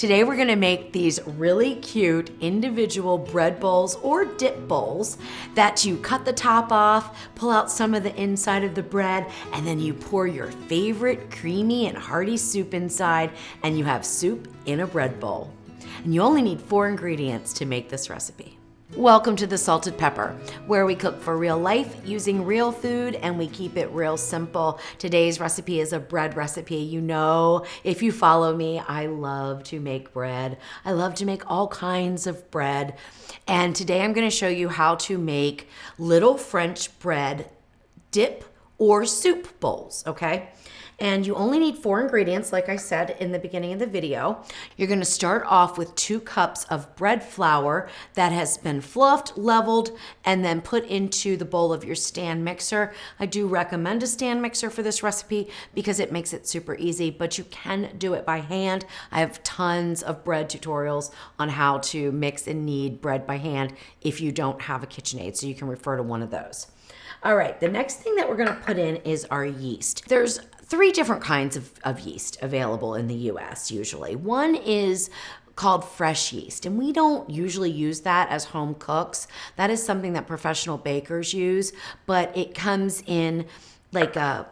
Today we're gonna make these really cute individual bread bowls or dip bowls that you cut the top off, pull out some of the inside of the bread, and then you pour your favorite creamy and hearty soup inside, and you have soup in a bread bowl. And you only need 4 ingredients to make this recipe. Welcome to the Salted Pepper, where we cook for real life using real food and we keep it real simple. Today's recipe is a bread recipe. You know, if you follow me, I love to make bread. I love to make all kinds of bread. And today I'm going to show you how to make little French bread dip or soup bowls, okay? And you only need 4 ingredients, like I said in the beginning of the video. You're gonna start off with 2 cups of bread flour that has been fluffed, leveled, and then put into the bowl of your stand mixer. I do recommend a stand mixer for this recipe because it makes it super easy, but you can do it by hand. I have tons of bread tutorials on how to mix and knead bread by hand if you don't have a KitchenAid, so you can refer to one of those. All right, the next thing that we're gonna put in is our yeast. There's 3 different kinds of yeast available in the US usually. One is called fresh yeast, and we don't usually use that as home cooks. That is something that professional bakers use, but it comes in like a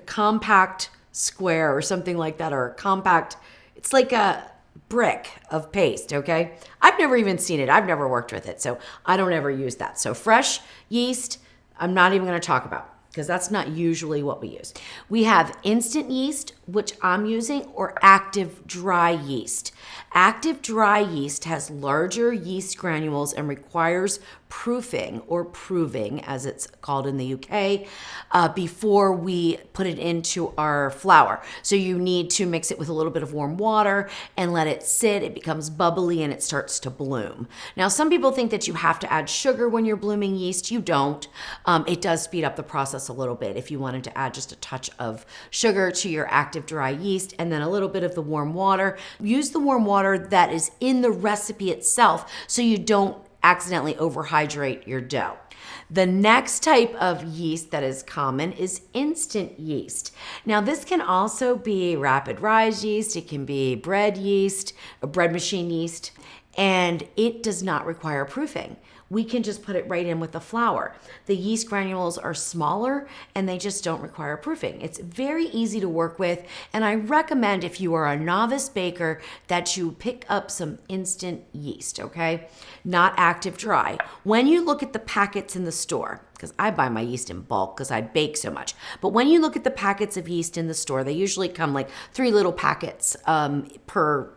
compact square or something like that, or a compact, it's like a brick of paste, okay? I've never even seen it. I've never worked with it, so I don't ever use that. So fresh yeast, I'm not even gonna talk about, because that's not usually what we use. We have instant yeast, which I'm using, or active dry yeast. Active dry yeast has larger yeast granules and requires proofing, or proving as it's called in the UK, before we put it into our flour. So you need to mix it with a little bit of warm water and let it sit. It becomes bubbly and it starts to bloom. Now, some people think that you have to add sugar when you're blooming yeast. You don't. It does speed up the process a little bit if you wanted to add just a touch of sugar to your active dry yeast and then a little bit of the warm water. Use the warm water that is in the recipe itself so you don't accidentally overhydrate your dough. The next type of yeast that is common is instant yeast. Now, this can also be rapid rise yeast, it can be bread yeast, a bread machine yeast, and it does not require proofing. We can just put it right in with the flour. The yeast granules are smaller and they just don't require proofing. It's very easy to work with, and I recommend, if you are a novice baker, that you pick up some instant yeast, okay? Not active dry. When you look at the packets in the store, because I buy my yeast in bulk because I bake so much, but when you look at the packets of yeast in the store, they usually come like 3 little packets per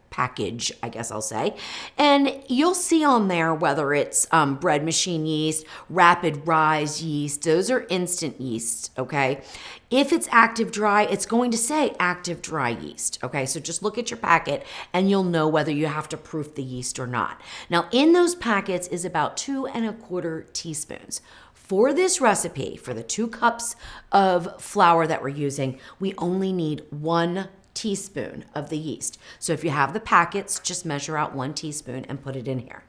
package, I guess I'll say. And you'll see on there whether it's bread machine yeast, rapid rise yeast, those are instant yeast, okay? If it's active dry, it's going to say active dry yeast, okay? So just look at your packet and you'll know whether you have to proof the yeast or not. Now, in those packets is about 2 1/4 teaspoons. For this recipe, for the 2 cups of flour that we're using, we only need 1 teaspoon of the yeast. So if you have the packets, just measure out 1 teaspoon and put it in here.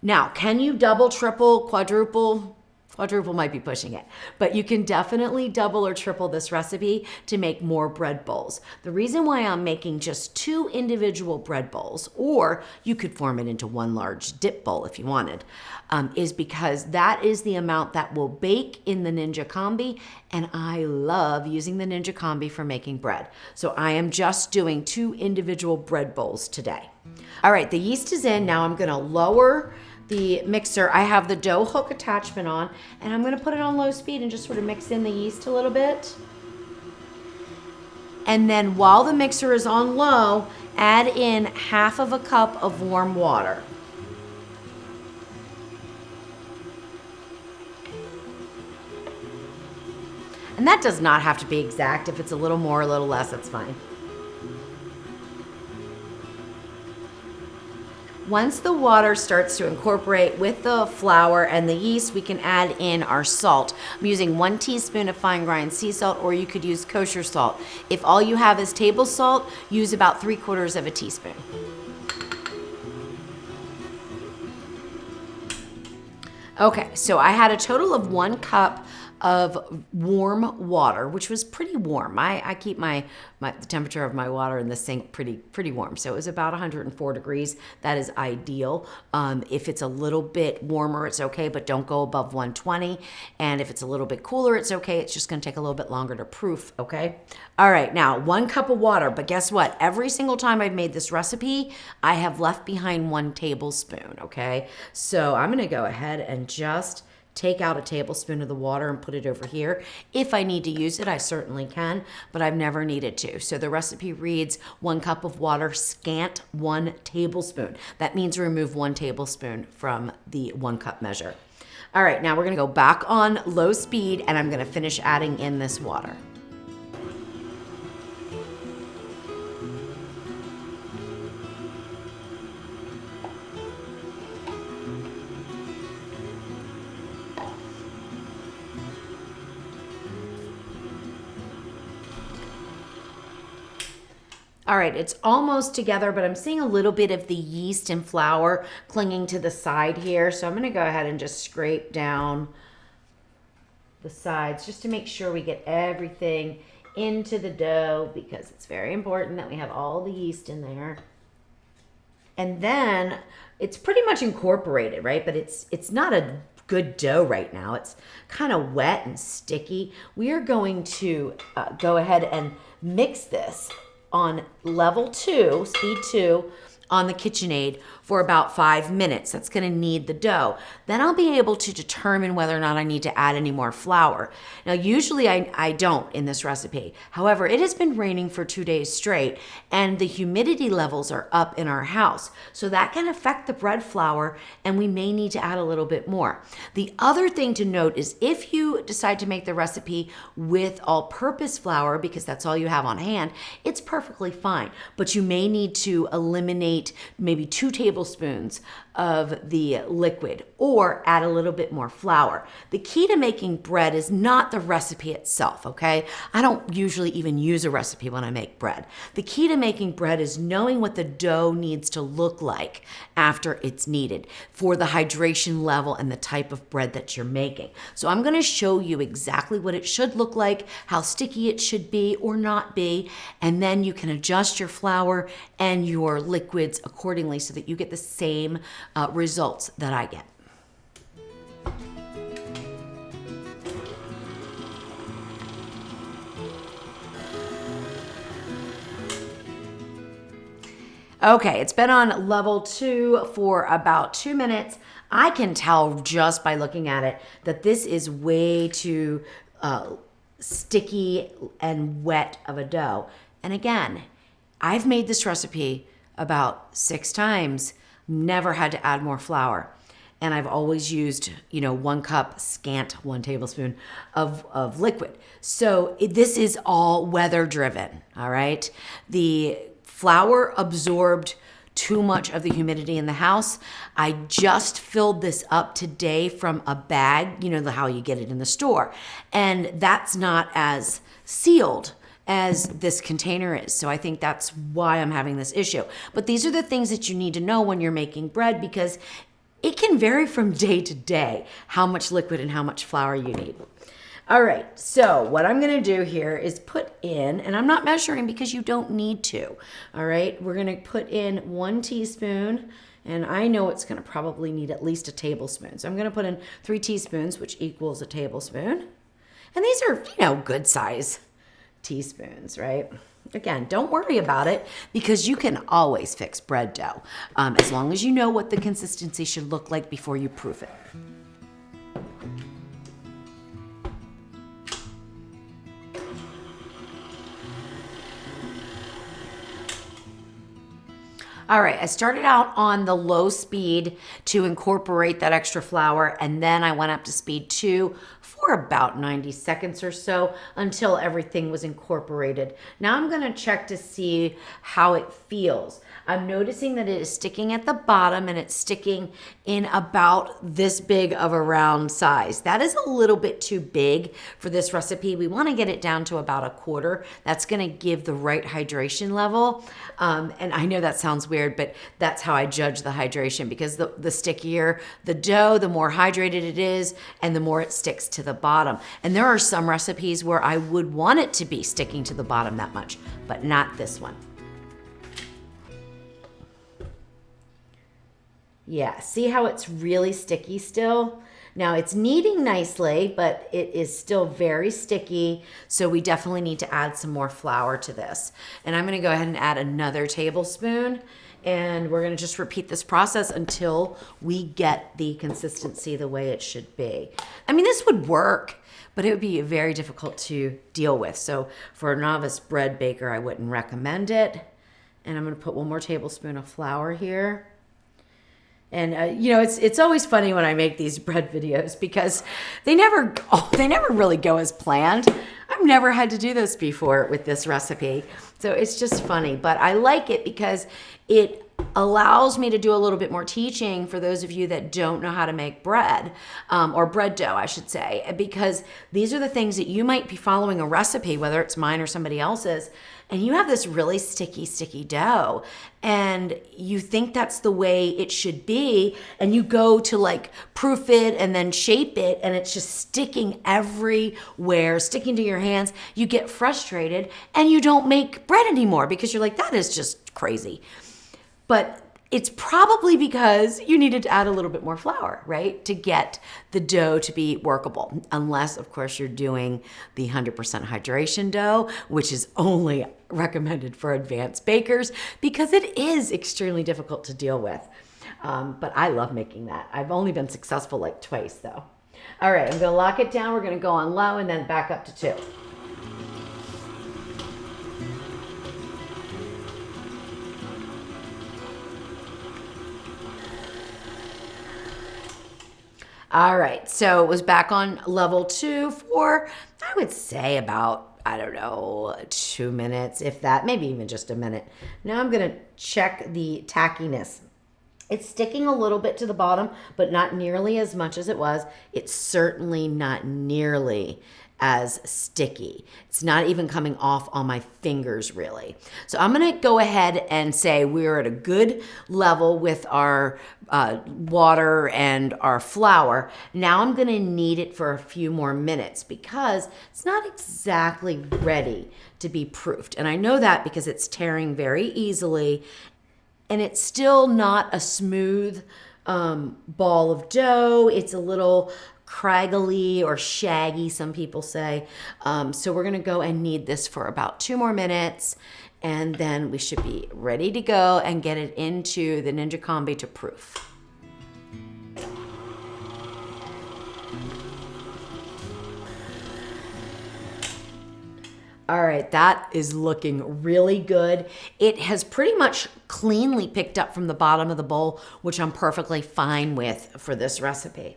Now, can you double, triple, quadruple? Quadruple might be pushing it, but you can definitely double or triple this recipe to make more bread bowls. The reason why I'm making just 2 individual bread bowls, or you could form it into 1 large dip bowl if you wanted, is because that is the amount that will bake in the Ninja Combi, and I love using the Ninja Combi for making bread. So I am just doing 2 individual bread bowls today. All right, the yeast is in. Now I'm gonna lower the mixer. I have the dough hook attachment on, and I'm gonna put it on low speed and just sort of mix in the yeast a little bit. And then while the mixer is on low, add in 1/2 cup of warm water. And that does not have to be exact. If it's a little more, a little less, that's fine. Once the water starts to incorporate with the flour and the yeast, we can add in our salt. I'm using 1 teaspoon of fine grind sea salt, or you could use kosher salt. If all you have is table salt, use about 3/4 of a teaspoon. Okay, so I had a total of 1 cup of warm water, which was pretty warm. I keep the temperature of my water in the sink pretty warm. So it was about 104 degrees. That is ideal. If it's a little bit warmer, it's okay, but don't go above 120. And if it's a little bit cooler, it's okay. It's just going to take a little bit longer to proof, okay? All right, now 1 cup of water, but guess what? Every single time I've made this recipe, I have left behind 1 tablespoon, okay? So I'm gonna go ahead and just take out a tablespoon of the water and put it over here. If I need to use it, I certainly can, but I've never needed to. So the recipe reads 1 cup of water, scant 1 tablespoon. That means remove 1 tablespoon from the 1 cup measure. All right, now we're gonna go back on low speed and I'm gonna finish adding in this water. All right, it's almost together, but I'm seeing a little bit of the yeast and flour clinging to the side here. So I'm gonna go ahead and just scrape down the sides just to make sure we get everything into the dough, because it's very important that we have all the yeast in there. And then it's pretty much incorporated, right? But it's not a good dough right now. It's kind of wet and sticky. We are going to go ahead and mix this on level 2, speed 2, on the KitchenAid for about 5 minutes. That's gonna knead the dough. Then I'll be able to determine whether or not I need to add any more flour. Now, usually I don't in this recipe. However, it has been raining for 2 days straight and the humidity levels are up in our house. So that can affect the bread flour and we may need to add a little bit more. The other thing to note is if you decide to make the recipe with all-purpose flour, because that's all you have on hand, it's perfectly fine. But you may need to eliminate maybe 2 tablespoons of the liquid or add a little bit more flour. The key to making bread is not the recipe itself, okay? I don't usually even use a recipe when I make bread. The key to making bread is knowing what the dough needs to look like after it's kneaded for the hydration level and the type of bread that you're making. So I'm gonna show you exactly what it should look like, how sticky it should be or not be, and then you can adjust your flour and your liquids accordingly so that you get the same results that I get. Okay, it's been on level 2 for about 2 minutes. I can tell just by looking at it that this is way too sticky and wet of a dough. And again, I've made this recipe about 6 times, never had to add more flour. And I've always used, 1 cup, scant 1 tablespoon of liquid. So this is all weather driven, all right? The flour absorbed too much of the humidity in the house. I just filled this up today from a bag, how you get it in the store. And that's not as sealed as this container is. So I think that's why I'm having this issue. But these are the things that you need to know when you're making bread, because it can vary from day to day how much liquid and how much flour you need. All right, so what I'm gonna do here is put in, and I'm not measuring because you don't need to, all right? We're gonna put in 1 teaspoon, and I know it's gonna probably need at least a tablespoon. So I'm gonna put in 3 teaspoons, which equals a tablespoon. And these are, good size teaspoons, right? Again, don't worry about it because you can always fix bread dough as long as you know what the consistency should look like before you proof it. All right, I started out on the low speed to incorporate that extra flour, and then I went up to speed 2 for about 90 seconds or so until everything was incorporated. Now I'm gonna check to see how it feels. I'm noticing that it is sticking at the bottom and it's sticking in about this big of a round size. That is a little bit too big for this recipe. We wanna get it down to about 1/4. That's gonna give the right hydration level. And I know that sounds weird, but that's how I judge the hydration, because the stickier the dough, the more hydrated it is, and the more it sticks to the bottom. And there are some recipes where I would want it to be sticking to the bottom that much, but not this one. Yeah, see how it's really sticky still? Now it's kneading nicely, but it is still very sticky. So we definitely need to add some more flour to this. And I'm gonna go ahead and add another tablespoon, and we're gonna just repeat this process until we get the consistency the way it should be. I mean, this would work, but it would be very difficult to deal with. So for a novice bread baker, I wouldn't recommend it. And I'm gonna put one more tablespoon of flour here. And you know, it's always funny when I make these bread videos because they never really go as planned. I've never had to do this before with this recipe, so it's just funny. But I like it because it allows me to do a little bit more teaching for those of you that don't know how to make bread, or bread dough, I should say, because these are the things that you might be following a recipe, whether it's mine or somebody else's, and you have this really sticky dough, and you think that's the way it should be, and you go to like proof it and then shape it, and it's just sticking everywhere, sticking to your hands. You get frustrated, and you don't make bread anymore because you're like, that is just crazy. But it's probably because you needed to add a little bit more flour, right? To get the dough to be workable. Unless, of course, you're doing the 100% hydration dough, which is only recommended for advanced bakers because it is extremely difficult to deal with. But I love making that. I've only been successful like twice though. All right, I'm gonna lock it down. We're gonna go on low and then back up to 2. All right, so it was back on level 2 for, I would say about, I don't know, 2 minutes, if that, maybe even just a minute. Now I'm gonna check the tackiness. It's sticking a little bit to the bottom, but not nearly as much as it was. It's certainly not nearly as sticky. It's not even coming off on my fingers really. So I'm gonna go ahead and say we're at a good level with our water and our flour. Now I'm gonna knead it for a few more minutes because it's not exactly ready to be proofed. And I know that because it's tearing very easily and it's still not a smooth ball of dough. It's a little craggly or shaggy, some people say. So we're gonna go and knead this for about 2 more minutes, and then we should be ready to go and get it into the Ninja Combi to proof. All right, that is looking really good. It has pretty much cleanly picked up from the bottom of the bowl, which I'm perfectly fine with for this recipe.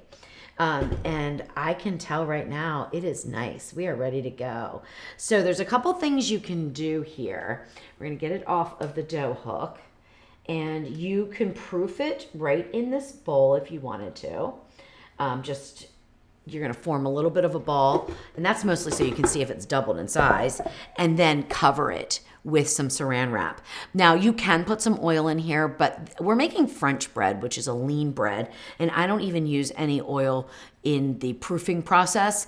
And I can tell right now it is nice. We are ready to go. So there's a couple things you can do here. We're gonna get it off of the dough hook, and you can proof it right in this bowl if you wanted to. You're gonna form a little bit of a ball, and that's mostly so you can see if it's doubled in size, and then cover it with some saran wrap. Now you can put some oil in here, but we're making French bread, which is a lean bread, and I don't even use any oil in the proofing process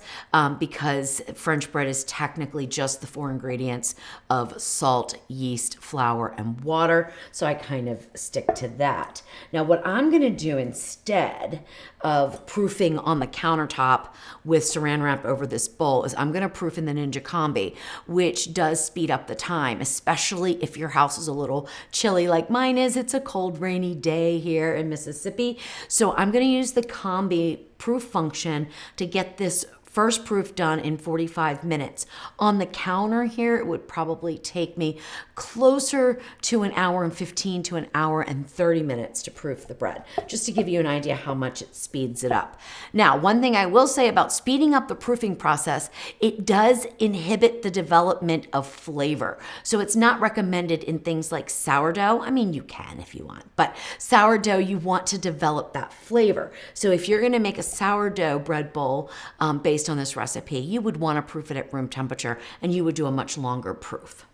because French bread is technically just the 4 ingredients of salt, yeast, flour, and water. So I kind of stick to that. Now what I'm gonna do instead of proofing on the countertop with saran wrap over this bowl is I'm gonna proof in the Ninja Combi, which does speed up the time, especially if your house is a little chilly like mine is. It's a cold, rainy day here in Mississippi. So I'm gonna use the Combi proof function to get this first proof done in 45 minutes. On the counter here, it would probably take me closer to 1 hour and 15 to 1 hour and 30 minutes to proof the bread, just to give you an idea how much it speeds it up. Now, one thing I will say about speeding up the proofing process, it does inhibit the development of flavor. So it's not recommended in things like sourdough. I mean, you can if you want, but sourdough, you want to develop that flavor. So if you're gonna make a sourdough bread bowl based on this recipe, you would want to proof it at room temperature, and you would do a much longer proof.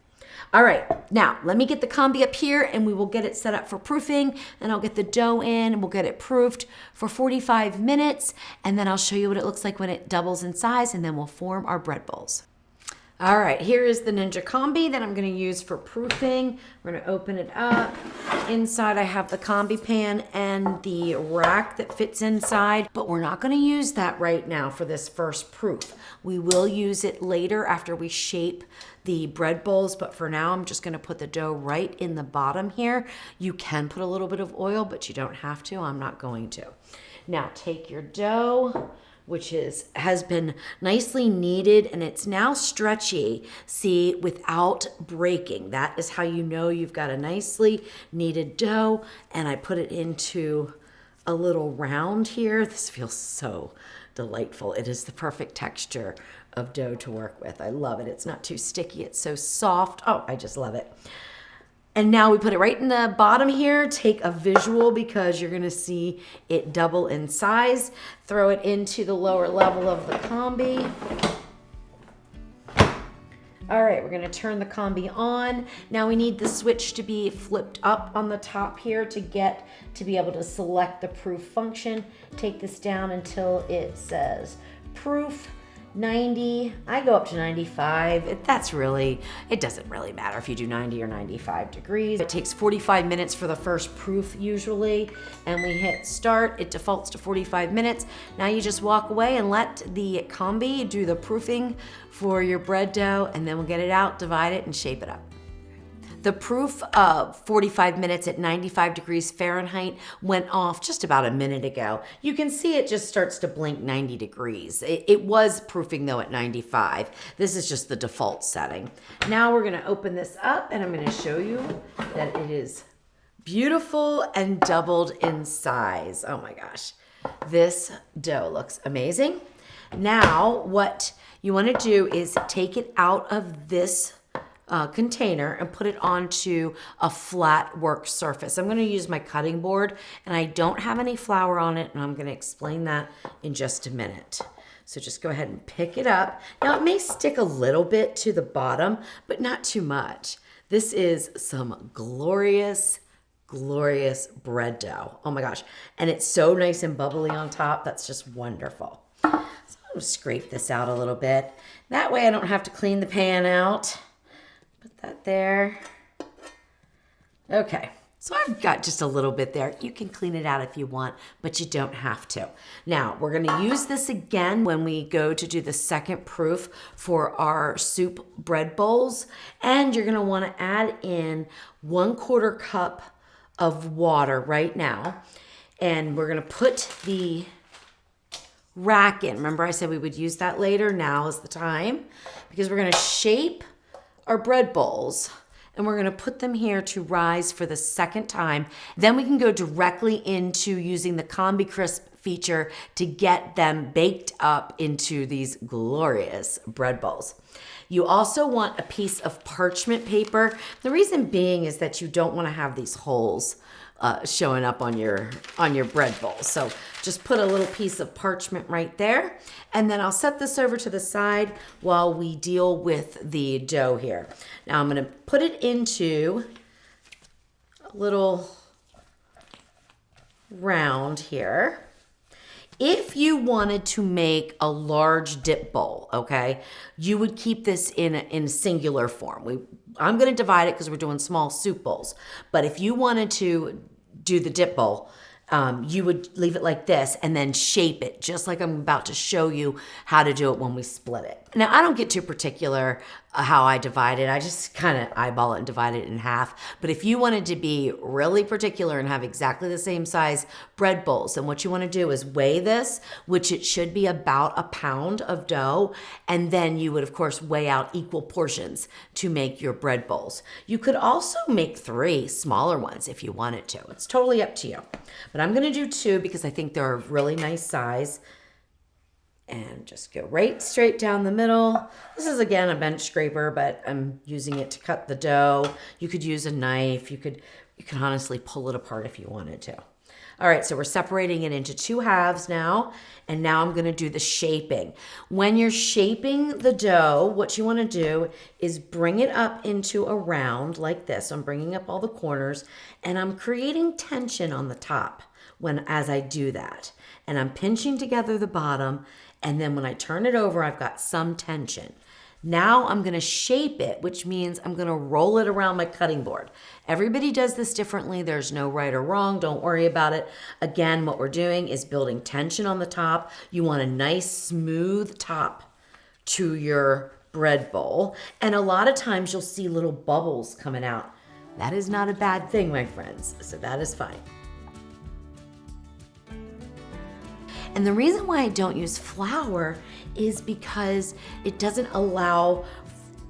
All right, now let me get the combi up here and we will get it set up for proofing, and I'll get the dough in and we'll get it proofed for 45 minutes, and then I'll show you what it looks like when it doubles in size, and then we'll form our bread bowls. All right, here is the Ninja Combi that I'm gonna use for proofing. We're gonna open it up. Inside I have the combi pan and the rack that fits inside, but we're not gonna use that right now for this first proof. We will use it later after we shape the bread bowls, but for now I'm just gonna put the dough right in the bottom here. You can put a little bit of oil, but you don't have to. I'm not going to. Now take your dough, which has been nicely kneaded, and it's now stretchy, see, without breaking. That is how you know you've got a nicely kneaded dough. And I put it into a little round here. This feels so delightful. It is the perfect texture of dough to work with. I love it. It's not too sticky. It's so soft. Oh, I just love it. And now we put it right in the bottom here. Take a visual because you're gonna see it double in size. Throw it into the lower level of the combi. All right, we're gonna turn the combi on. Now we need the switch to be flipped up on the top here to be able to select the proof function. Take this down until it says proof 90. I go up to 95. It doesn't really matter if you do 90 or 95 degrees. It takes 45 minutes for the first proof usually, and we hit start. It defaults to 45 minutes. Now you just walk away and let the combi do the proofing for your bread dough, and then we'll get it out, divide it, and shape it up. The proof of 45 minutes at 95 degrees Fahrenheit went off just about a minute ago. You can see it just starts to blink 90 degrees. It was proofing though at 95. This is just the default setting. Now we're gonna open this up and I'm gonna show you that it is beautiful and doubled in size. Oh my gosh, this dough looks amazing. Now what you wanna do is take it out of this container and put it onto a flat work surface. I'm going to use my cutting board, and I don't have any flour on it, and I'm going to explain that in just a minute. So just go ahead and pick it up. Now it may stick a little bit to the bottom, but not too much. This is some glorious, glorious bread dough. Oh my gosh. And it's so nice and bubbly on top. That's just wonderful. So I'm going to scrape this out a little bit. That way I don't have to clean the pan out. Put that there. Okay, so I've got just a little bit there. You can clean it out if you want, but you don't have to. Now, we're gonna use this again when we go to do the second proof for our soup bread bowls. And you're gonna wanna add in 1/4 cup of water right now. And we're gonna put the rack in. Remember I said we would use that later? Now is the time, because we're gonna shape our bread bowls, and we're gonna put them here to rise for the second time. Then we can go directly into using the Combi Crisp feature to get them baked up into these glorious bread bowls. You also want a piece of parchment paper. The reason being is that you don't wanna have these holes showing up on your bread bowl. So just put a little piece of parchment right there. And then I'll set this over to the side while we deal with the dough here. Now I'm gonna put it into a little round here. If you wanted to make a large dip bowl, okay, you would keep this in singular form. I'm gonna divide it because we're doing small soup bowls. But if you wanted to do the dip bowl, you would leave it like this and then shape it just like I'm about to show you how to do it when we split it. Now, I don't get too particular how I divide it. I just kind of eyeball it and divide it in half. But if you wanted to be really particular and have exactly the same size bread bowls, then what you want to do is weigh this, which it should be about 1 pound of dough. And then you would, of course, weigh out equal portions to make your bread bowls. You could also make 3 smaller ones if you wanted to. It's totally up to you. But I'm going to do 2 because I think they're a really nice size. And just go right straight down the middle. This is, again, a bench scraper, but I'm using it to cut the dough. You could use a knife. You could honestly pull it apart if you wanted to. All right, so we're separating it into 2 halves now, and now I'm gonna do the shaping. When you're shaping the dough, what you wanna do is bring it up into a round like this. So I'm bringing up all the corners, and I'm creating tension on the top as I do that. And I'm pinching together the bottom, and then when I turn it over, I've got some tension. Now I'm gonna shape it, which means I'm gonna roll it around my cutting board. Everybody does this differently. There's no right or wrong. Don't worry about it. Again, what we're doing is building tension on the top. You want a nice smooth top to your bread bowl. And a lot of times you'll see little bubbles coming out. That is not a bad thing, my friends. So that is fine. And the reason why I don't use flour is because it doesn't allow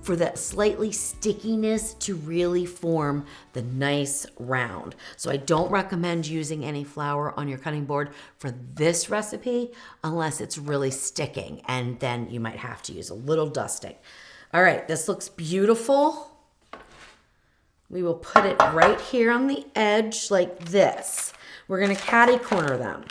for that slightly stickiness to really form the nice round. So I don't recommend using any flour on your cutting board for this recipe unless it's really sticking, and then you might have to use a little dusting. All right, this looks beautiful. We will put it right here on the edge like this. We're gonna catty corner them.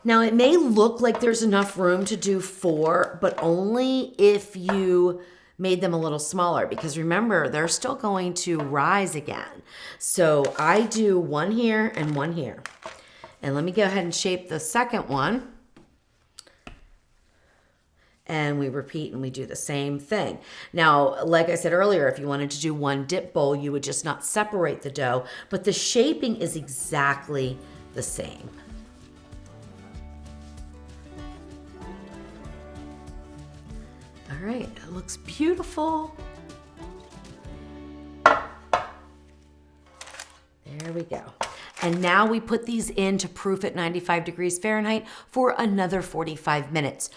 Now it may look like there's enough room to do 4, but only if you made them a little smaller, because remember, they're still going to rise again. So I do 1 here and 1 here. And let me go ahead and shape the second one. And we repeat and we do the same thing. Now, like I said earlier, if you wanted to do 1 dip bowl, you would just not separate the dough, but the shaping is exactly the same. All right, it looks beautiful. There we go. And now we put these in to proof at 95 degrees Fahrenheit for another 45 minutes.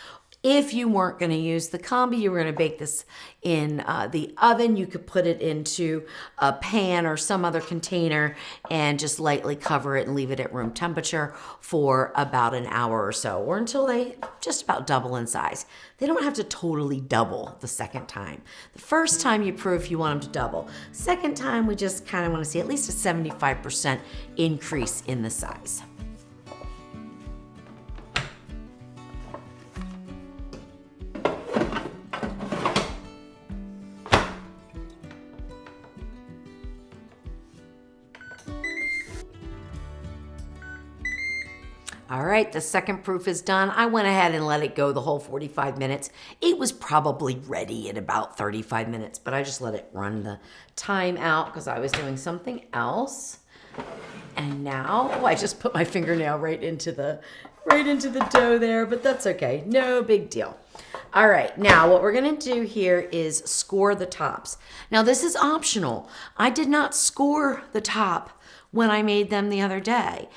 If you weren't going to use the combi, you were going to bake this in the oven, you could put it into a pan or some other container and just lightly cover it and leave it at room temperature for about an hour or so, or until they just about double in size. They don't have to totally double the second time. The first time you proof, you want them to double. Second time, we just kind of want to see at least a 75% increase in the size. All right, the second proof is done. I went ahead and let it go the whole 45 minutes. It was probably ready in about 35 minutes, but I just let it run the time out because I was doing something else. And now, oh, I just put my fingernail right into the dough there, but that's okay. No big deal. All right, now what we're gonna do here is score the tops. Now this is optional. I did not score the top when I made them the other day.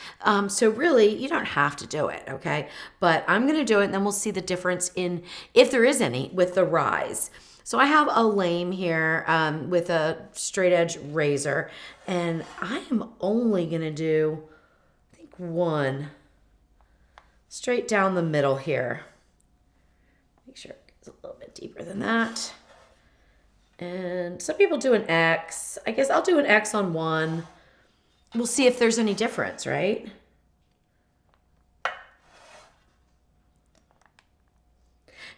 So really, you don't have to do it, okay? But I'm gonna do it and then we'll see the difference in, if there is any, with the rise. So I have a lame here with a straight edge razor, and I am only gonna do, I think 1, straight down the middle here. Make sure it goes a little bit deeper than that. And some people do an X. I guess I'll do an X on 1. We'll see if there's any difference, right?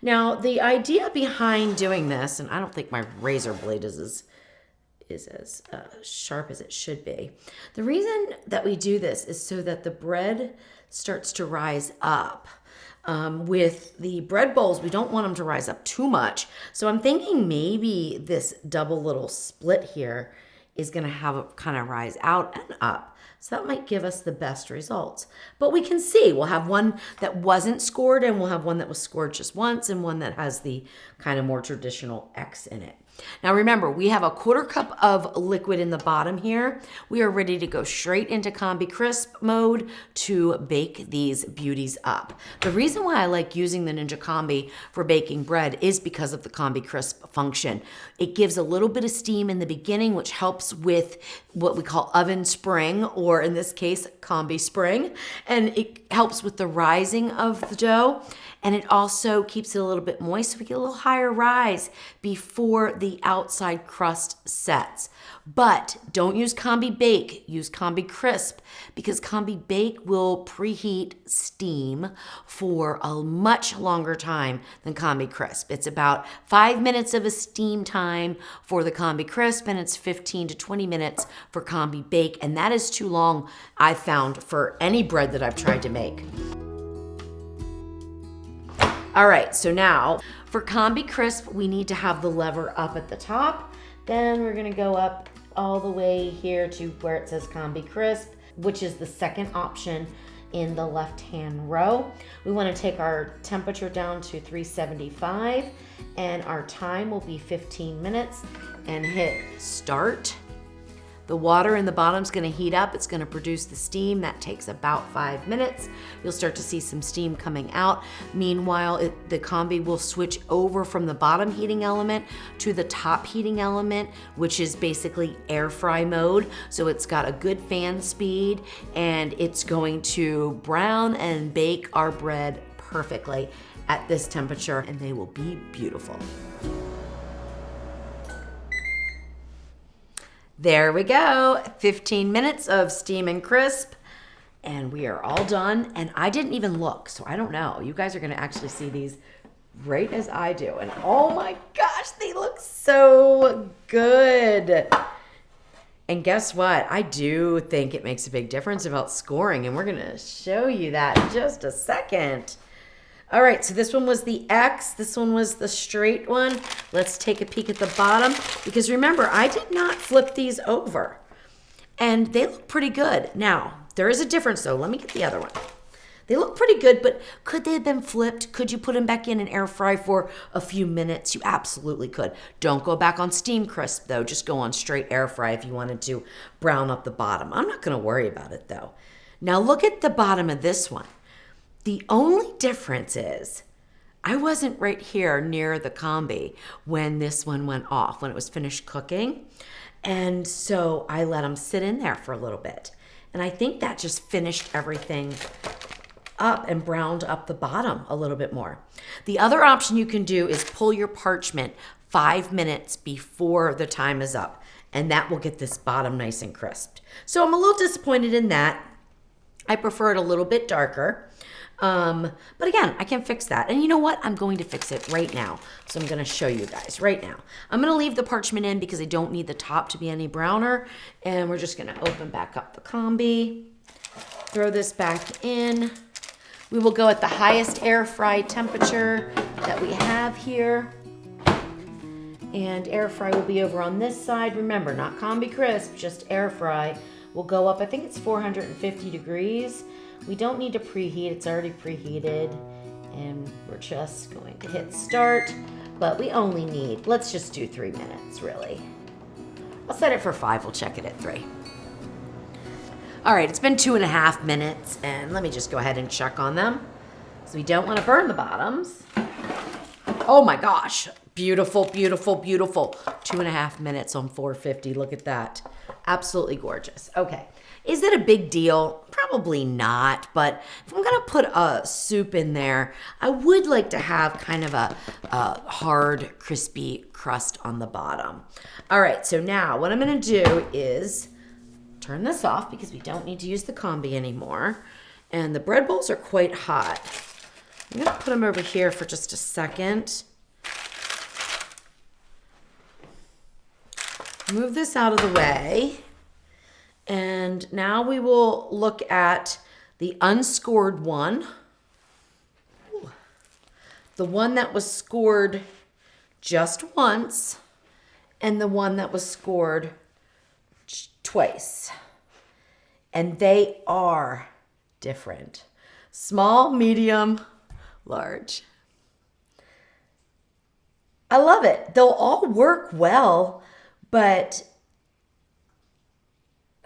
Now, the idea behind doing this, and I don't think my razor blade is as sharp as it should be. The reason that we do this is so that the bread starts to rise up. With the bread bowls, we don't want them to rise up too much. So I'm thinking maybe this double little split here is gonna have it kind of rise out and up. So that might give us the best results. But we can see, we'll have one that wasn't scored and we'll have one that was scored just once and one that has the kind of more traditional X in it. Now remember, we have a 1/4 cup of liquid in the bottom here. We are ready to go straight into Combi Crisp mode to bake these beauties up. The reason why I like using the Ninja Combi for baking bread is because of the Combi Crisp function. It gives a little bit of steam in the beginning, which helps with what we call oven spring, or in this case, Combi spring, and it helps with the rising of the dough. and it also keeps it a little bit moist so we get a little higher rise before the outside crust sets. But don't use Combi Bake, use Combi Crisp, because Combi Bake will preheat steam for a much longer time than Combi Crisp. It's about 5 minutes of a steam time for the Combi Crisp, and it's 15 to 20 minutes for Combi Bake, and that is too long, I've found, for any bread that I've tried to make. All right, so now for Combi Crisp, we need to have the lever up at the top. Then we're gonna go up all the way here to where it says Combi Crisp, which is the second option in the left-hand row. We wanna take our temperature down to 375, and our time will be 15 minutes, and hit start. The water in the bottom is gonna heat up. It's gonna produce the steam. That takes about 5 minutes. You'll start to see some steam coming out. Meanwhile, the Combi will switch over from the bottom heating element to the top heating element, which is basically air fry mode. So it's got a good fan speed, and it's going to brown and bake our bread perfectly at this temperature, and they will be beautiful. There we go, 15 minutes of steam and crisp, and we are all done. And I didn't even look, so I don't know. You guys are gonna actually see these right as I do. And oh my gosh, they look so good. And guess what? I do think it makes a big difference about scoring, and we're gonna show you that in just a second. All right, so this one was the X, this one was the straight one. Let's take a peek at the bottom, because remember, I did not flip these over, and they look pretty good. Now, there is a difference though. Let me get the other one. They look pretty good, but could they have been flipped? Could you put them back in and air fry for a few minutes? You absolutely could. Don't go back on steam crisp though. Just go on straight air fry if you wanted to brown up the bottom. I'm not gonna worry about it though. Now look at the bottom of this one. The only difference is I wasn't right here near the Combi when this one went off, when it was finished cooking. And so I let them sit in there for a little bit. And I think that just finished everything up and browned up the bottom a little bit more. The other option you can do is pull your parchment 5 minutes before the time is up, and that will get this bottom nice and crisped. So I'm a little disappointed in that. I prefer it a little bit darker. But again, I can fix that. And you know what? I'm going to fix it right now. So I'm going to show you guys right now. I'm going to leave the parchment in because I don't need the top to be any browner. And we're just going to open back up the Combi, throw this back in. We will go at the highest air fry temperature that we have here. And air fry will be over on this side. Remember, not Combi Crisp, just air fry. We'll go up, I think it's 450 degrees. We don't need to preheat, it's already preheated. And we're just going to hit start, but we only need, let's just do 3 minutes, really. I'll set it for 5, we'll check it at 3. All right, it's been 2.5 minutes, and let me just go ahead and check on them. So we don't want to burn the bottoms. Oh my gosh, beautiful, beautiful, beautiful. 2.5 minutes on 450, look at that. Absolutely gorgeous. Okay. Is it a big deal? Probably not, but if I'm gonna put a soup in there, I would like to have kind of a hard, crispy crust on the bottom. All right, so now what I'm gonna do is turn this off because we don't need to use the Combi anymore. And the bread bowls are quite hot. I'm gonna put them over here for just a second. Move this out of the way. And now we will look at the unscored one. Ooh. The one that was scored just once, and the one that was scored twice. And they are different. Small, medium, large. I love it. They'll all work well, but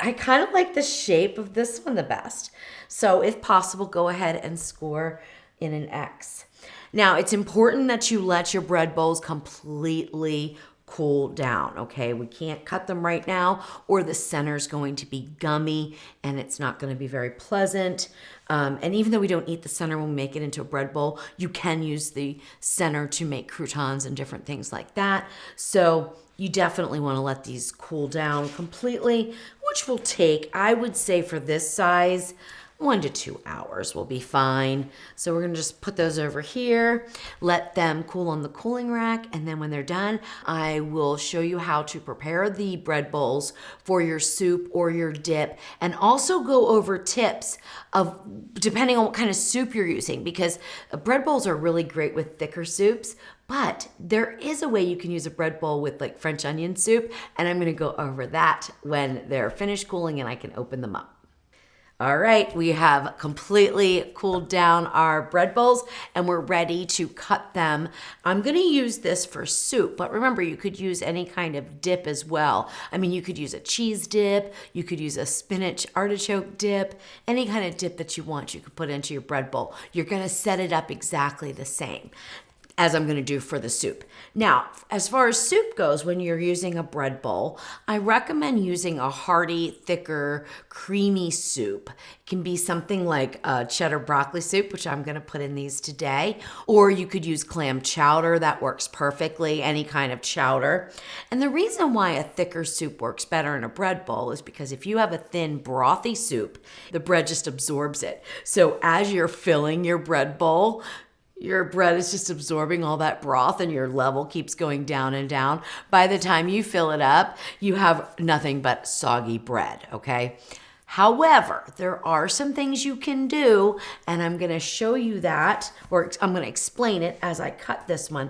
I kind of like the shape of this one the best. So if possible, go ahead and score in an X. Now, it's important that you let your bread bowls completely cool down, okay? We can't cut them right now or the center's going to be gummy and it's not going to be very pleasant. And even though we don't eat the center when we make it into a bread bowl, you can use the center to make croutons and different things like that. So you definitely want to let these cool down completely, which will take, I would say for this size, 1 to 2 hours will be fine. So we're gonna just put those over here, let them cool on the cooling rack, and then when they're done, I will show you how to prepare the bread bowls for your soup or your dip, and also go over tips of depending on what kind of soup you're using, because bread bowls are really great with thicker soups, but there is a way you can use a bread bowl with like French onion soup, and I'm gonna go over that when they're finished cooling and I can open them up. All right, we have completely cooled down our bread bowls and we're ready to cut them. I'm gonna use this for soup, but remember you could use any kind of dip as well. I mean, you could use a cheese dip, you could use a spinach artichoke dip, any kind of dip that you want, you could put into your bread bowl. You're gonna set it up exactly the same as I'm gonna do for the soup. Now, as far as soup goes, when you're using a bread bowl, I recommend using a hearty, thicker, creamy soup. It can be something like a cheddar broccoli soup, which I'm gonna put in these today, or you could use clam chowder, that works perfectly, any kind of chowder. And the reason why a thicker soup works better in a bread bowl is because if you have a thin, brothy soup, the bread just absorbs it. So as you're filling your bread bowl, your bread is just absorbing all that broth and your level keeps going down and down. By the time you fill it up, you have nothing but soggy bread, okay? However, there are some things you can do, and I'm gonna show you that, or I'm gonna explain it as I cut this one,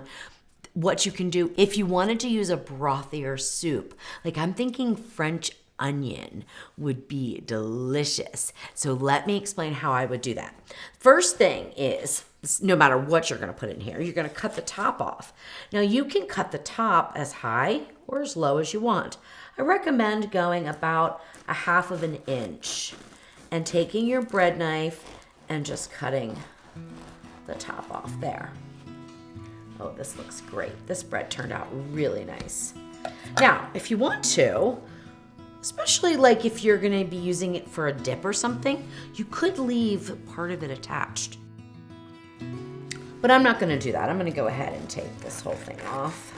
what you can do if you wanted to use a brothier soup. Like I'm thinking French onion would be delicious. So let me explain how I would do that. First thing is, no matter what you're gonna put in here, you're gonna cut the top off. Now you can cut the top as high or as low as you want. I recommend going about 1/2 of an inch and taking your bread knife and just cutting the top off there. Oh, this looks great. This bread turned out really nice. Now, if you want to, especially like if you're gonna be using it for a dip or something, you could leave part of it attached. But I'm not gonna do that. I'm gonna go ahead and take this whole thing off.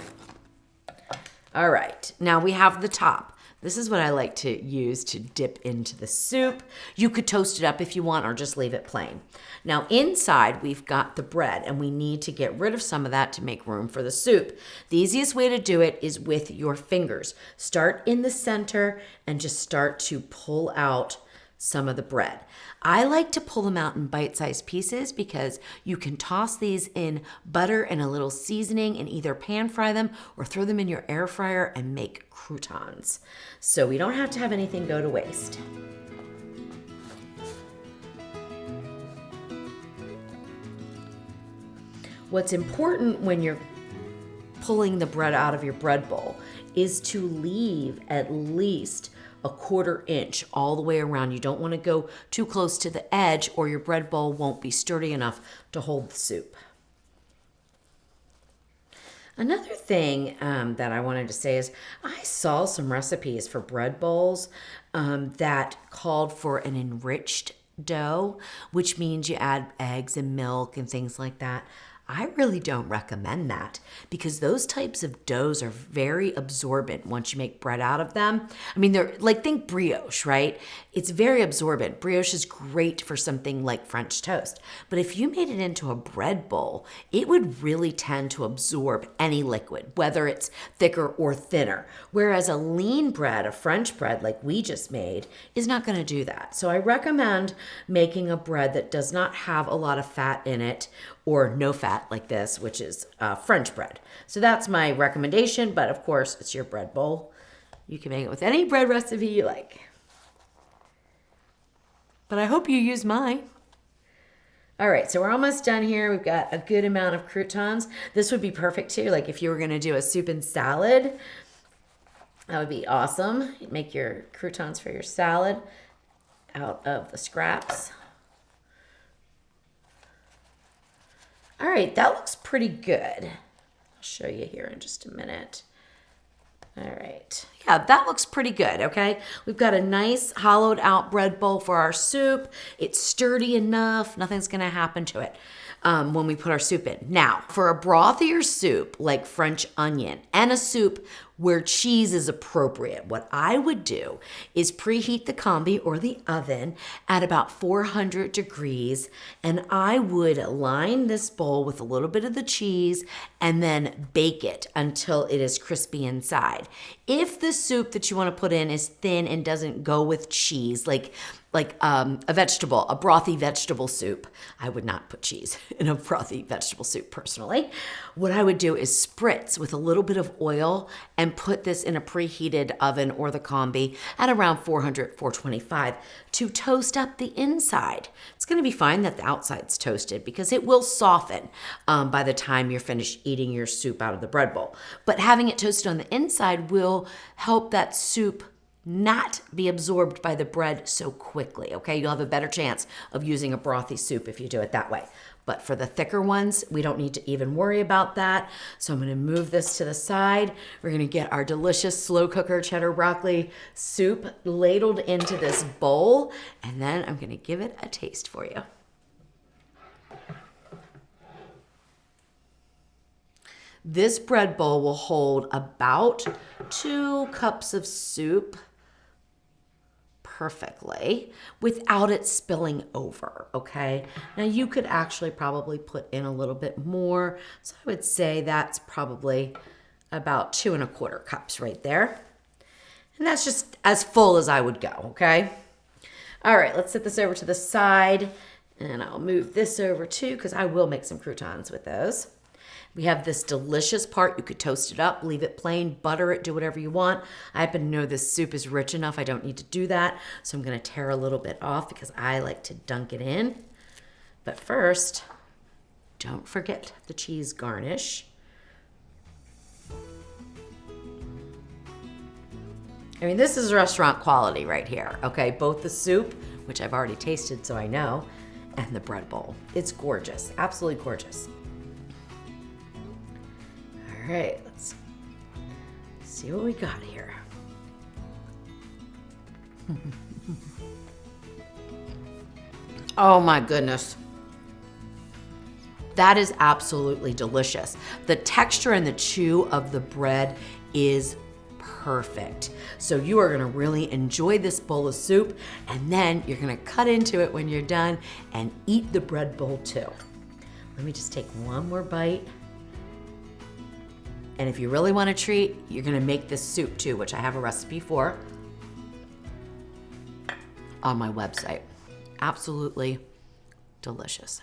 All right, now we have the top. This is what I like to use to dip into the soup. You could toast it up if you want or just leave it plain. Now inside we've got the bread and we need to get rid of some of that to make room for the soup. The easiest way to do it is with your fingers. Start in the center and just start to pull out some of the bread. I like to pull them out in bite-sized pieces because you can toss these in butter and a little seasoning and either pan fry them or throw them in your air fryer and make croutons. So we don't have to have anything go to waste. What's important when you're pulling the bread out of your bread bowl is to leave at least 1/4 inch all the way around. You don't want to go too close to the edge or your bread bowl won't be sturdy enough to hold the soup. Another thing that I wanted to say is I saw some recipes for bread bowls that called for an enriched dough, which means you add eggs and milk and things like that. I really don't recommend that because those types of doughs are very absorbent once you make bread out of them. I mean, they're like, think brioche, right? It's very absorbent. Brioche is great for something like French toast. But if you made it into a bread bowl, it would really tend to absorb any liquid, whether it's thicker or thinner. Whereas a lean bread, a French bread like we just made, is not going to do that. So I recommend making a bread that does not have a lot of fat in it or no fat like this, which is French bread. So that's my recommendation, but of course it's your bread bowl. You can make it with any bread recipe you like. But I hope you use mine. All right, so we're almost done here. We've got a good amount of croutons. This would be perfect too, like if you were gonna do a soup and salad, that would be awesome. You'd make your croutons for your salad out of the scraps. All right, that looks pretty good. I'll show you here in just a minute. All right. Yeah, that looks pretty good, okay? We've got a nice hollowed out bread bowl for our soup. It's sturdy enough. Nothing's gonna happen to it when we put our soup in. Now, for a brothier soup like French onion and a soup where cheese is appropriate, what I would do is preheat the combi or the oven at about 400 degrees, and I would line this bowl with a little bit of the cheese and then bake it until it is crispy inside. If the soup that you want to put in is thin and doesn't go with cheese, like a vegetable, a brothy vegetable soup. I would not put cheese in a brothy vegetable soup personally. What I would do is spritz with a little bit of oil and put this in a preheated oven or the combi at around 400, 425 to toast up the inside. It's gonna be fine that the outside's toasted because it will soften by the time you're finished eating your soup out of the bread bowl. But having it toasted on the inside will help that soup not be absorbed by the bread so quickly, okay? You'll have a better chance of using a brothy soup if you do it that way. But for the thicker ones, we don't need to even worry about that. So I'm gonna move this to the side. We're gonna get our delicious slow cooker cheddar broccoli soup ladled into this bowl, and then I'm gonna give it a taste for you. This bread bowl will hold about 2 cups of soup perfectly without it spilling over, okay? Now you could actually probably put in a little bit more. So I would say that's probably about 2¼ cups right there. And that's just as full as I would go, okay? All right, let's set this over to the side, and I'll move this over too because I will make some croutons with those. We have this delicious part. You could toast it up, leave it plain, butter it, do whatever you want. I happen to know this soup is rich enough. I don't need to do that. So I'm gonna tear a little bit off because I like to dunk it in. But first, don't forget the cheese garnish. I mean, this is restaurant quality right here, okay? Both the soup, which I've already tasted so I know, and the bread bowl. It's gorgeous, absolutely gorgeous. All right, let's see what we got here. Oh my goodness. That is absolutely delicious. The texture and the chew of the bread is perfect. So you are gonna really enjoy this bowl of soup, and then you're gonna cut into it when you're done and eat the bread bowl too. Let me just take one more bite. And if you really want a treat, you're gonna make this soup too, which I have a recipe for on my website. Absolutely delicious.